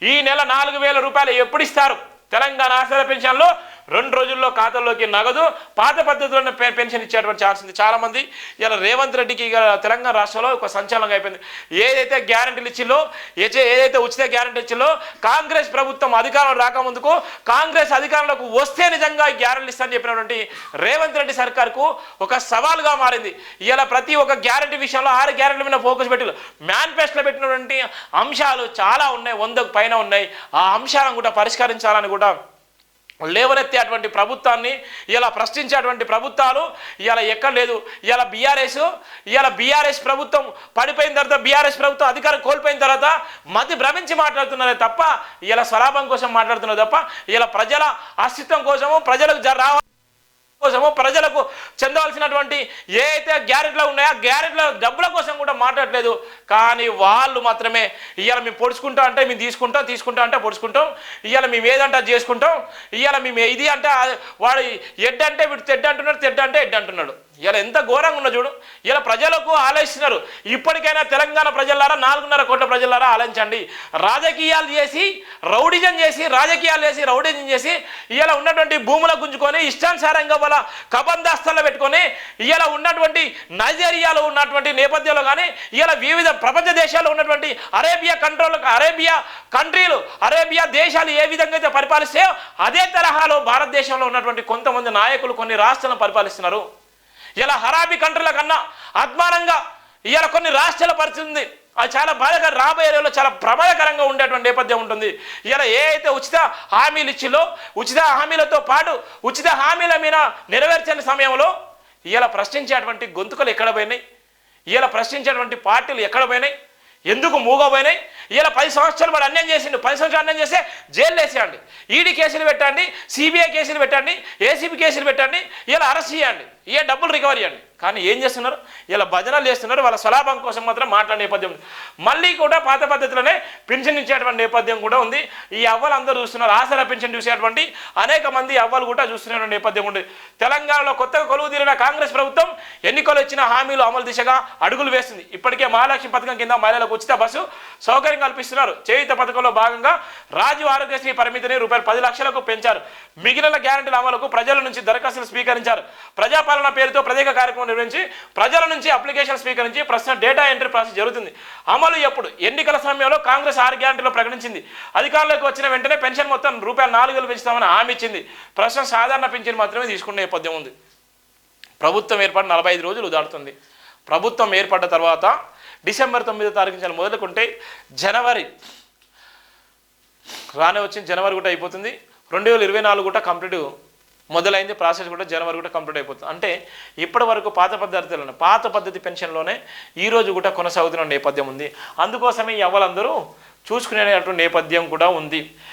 ఈ నెల 4,000 రూపాయలు ఎప్పుడు ఇస్తారు? తెలంగాణ ఆసరా పెన్షన్లో 2 రోజుల్లో ఖాతాల్లోకి నగదు పాత పద్ధతిలోనే పెన్షన్ ఇచ్చేటువంటి ఛాన్స్ ఉంది. చాలామంది ఇలా రేవంత్ రెడ్డికి తెలంగాణ రాష్ట్రంలో ఒక సంచలనంగా అయిపోయింది. ఏదైతే గ్యారెంటీలు ఇచ్చిందో, ఏదైతే ఉచిత గ్యారెంటీ ఇచ్చిందో, కాంగ్రెస్ ప్రభుత్వం అధికారం రాకముందుకు కాంగ్రెస్ అధికారంలోకి వస్తే నిజంగా గ్యారెంటీలు ఇస్తానని చెప్పినటువంటి రేవంత్ రెడ్డి సర్కార్కు ఒక సవాల్గా మారింది. ఇలా ప్రతి ఒక్క గ్యారెంటీ విషయంలో 6 గ్యారెంటీల మీద ఫోకస్ పెట్టి మేనిఫెస్టోలో పెట్టినటువంటి అంశాలు చాలా ఉన్నాయి, 100కు పైన ఉన్నాయి. ఆ అంశాలను కూడా పరిష్కరించాలని కూడా లేవనెత్తేటువంటి ప్రభుత్వాన్ని ఇలా ప్రశ్నించేటువంటి ప్రభుత్వాలు ఇలా ఎక్కడ లేదు. ఇలా బీఆర్ఎస్ ప్రభుత్వం పడిపోయిన తర్వాత, బీఆర్ఎస్ ప్రభుత్వం అధికారం కోల్పోయిన తర్వాత మతి భ్రమించి మాట్లాడుతున్నారే తప్ప ఇలా స్వలాభం కోసం మాట్లాడుతున్నారు తప్ప ఇలా ప్రజల అస్తిత్వం కోసము, ప్రజలకు కోసము, ప్రజలకు చెందవలసినటువంటి ఏ అయితే గ్యారెంటీలు ఉన్నాయో ఆ గ్యారెంటీల డబ్బుల కోసం కూడా మాట్లాడలేదు. కానీ వాళ్ళు మాత్రమే ఇవాళ మేము పొడుచుకుంటా అంటే మేము తీసుకుంటా అంటే పొడుచుకుంటాం, ఇవాళ మేము ఏదంటే అది చేసుకుంటాం, ఇవాళ మేము ఇది అంటే వాడు ఎడ్ అంటే వీడు తెడ్డ అంటున్నాడు, తెడ్డ అంటే ఎడ్ అంటున్నాడు. ఇలా ఎంత ఘోరంగా ఉన్నా చూడు. ఇలా ప్రజలకు ఆలోచిస్తున్నారు. ఇప్పటికైనా తెలంగాణ ప్రజలారా, 4.5 కోట్ల ప్రజలారా ఆలోచించండి. రాజకీయాలు చేసి రౌడిజం చేసి ఇలా ఉన్నటువంటి భూముల గుంజుకొని ఇష్టానుసారంగా వాళ్ళ కబందాస్తాల్లో పెట్టుకొని ఇలా ఉన్నటువంటి నైజీరియాలో ఉన్నటువంటి నేపథ్యంలో కానీ ఇలా వివిధ ప్రపంచ దేశాల్లో ఉన్నటువంటి అరేబియా దేశాలు ఏ విధంగా అయితే పరిపాలిస్తే అదే తరహాలో భారతదేశంలో ఉన్నటువంటి కొంతమంది నాయకులు కొన్ని రాష్ట్రాలను పరిపాలిస్తున్నారు. ఇలా హరాబీ కంట్రీల కన్నా అద్మానంగా ఇలా కొన్ని రాష్ట్రాల పరిస్థితి ఉంది. అది చాలా బాధగా రాబోయే రోజుల్లో చాలా ప్రమాదకరంగా ఉండేటువంటి నేపథ్యం ఉంటుంది. ఇలా ఏ అయితే ఉచిత హామీలు ఇచ్చిలో, ఉచిత హామీలతో పాటు ఉచిత హామీల మీద నెరవేర్చని సమయంలో ఇలా ప్రశ్నించేటువంటి గొంతుకలు ఎక్కడ పోయినాయి? ఇలా ప్రశ్నించేటువంటి పార్టీలు ఎక్కడ పోయినాయి? ఎందుకు మూగపోయినాయి? ఇలా 10 సంవత్సరాలు వాడు అన్యాయం చేసిండు. 10 సంవత్సరాలు అన్యాయం చేస్తే జైలు వేసేయండి, ఈడీ కేసులు పెట్టండి, సిబిఐ కేసులు పెట్టండి, ఏసీబీ కేసులు పెట్టండి, ఇలా అరెస్ట్ చేయండి, ఏ డబ్బులు రికవరీ చేయండి. కానీ ఏం చేస్తున్నారు? ఇలా భజనలు చేస్తున్నారు. వాళ్ళ స్వలాభం కోసం మాత్రం మాట్లాడే నేపథ్యం ఉంది. మళ్ళీ కూడా పాత పద్ధతిలోనే పెన్షన్ ఇచ్చేటువంటి నేపథ్యం కూడా ఉంది. ఈ అవ్వలు అందరూ చూస్తున్నారు. ఆసరా పెన్షన్ చూసేటువంటి అనేక మంది అవ్వలు కూడా చూస్తున్న నేపథ్యం ఉంది. తెలంగాణలో కొత్తగా కొలువు తీరిన కాంగ్రెస్ ప్రభుత్వం ఎన్నికలు ఇచ్చిన హామీలు అమలు దిశగా అడుగులు వేస్తుంది. ఇప్పటికే మహాలక్ష్మి పథకం కింద మహిళలకు ఉచిత బస్సు సౌకర్యం కల్పిస్తున్నారు. చేయుత పథకంలో భాగంగా రాజీవ్ ఆరోగ్యశ్రీ పరిమితిని రూపాయలు 10 లక్షలకు పెంచారు. మిగిలిన గ్యారెంటీల అమలుకు ప్రజల నుంచి దరఖాస్తులు స్వీకరించారు. ప్రజాపాలన పేరుతో ప్రత్యేక కార్యక్రమం నిర్వహించి ప్రజల నుంచి అప్లికేషన్ స్వీకరించి ప్రస్తుతం డేటా ఎంట్రీ ప్రాసెస్ జరుగుతుంది. అమలు ఎప్పుడు? ఎన్నికల సమయంలో కాంగ్రెస్ 6 గ్యారెంటీలు ప్రకటించింది. అధికారంలోకి వచ్చిన వెంటనే పెన్షన్ మొత్తం రూపాయలు 4,000 పెంచుతామని హామీ ఇచ్చింది. ప్రస్తుతం సాధారణ పెన్షన్ మాత్రమే తీసుకునే నేపథ్యం ఉంది. ప్రభుత్వం ఏర్పడి 45 రోజులు దాటుతుంది. ప్రభుత్వం ఏర్పడ్డ తర్వాత డిసెంబర్ 9వ తారీఖు నుంచి మొదలుకుంటే జనవరి రానే వచ్చింది. జనవరి కూడా అయిపోతుంది. 2024 కూడా కంప్లీట్ మొదలైంది. ప్రాసెస్ కూడా జనవరి కూడా కంప్లీట్ అయిపోతుంది. అంటే ఇప్పటి వరకు పాత పద్ధతి పెన్షన్లోనే ఈరోజు కూడా కొనసాగుతున్న నేపథ్యం ఉంది. అందుకోసమే ఈ అవ్వలందరూ చూసుకునేటువంటి నేపథ్యం కూడా ఉంది.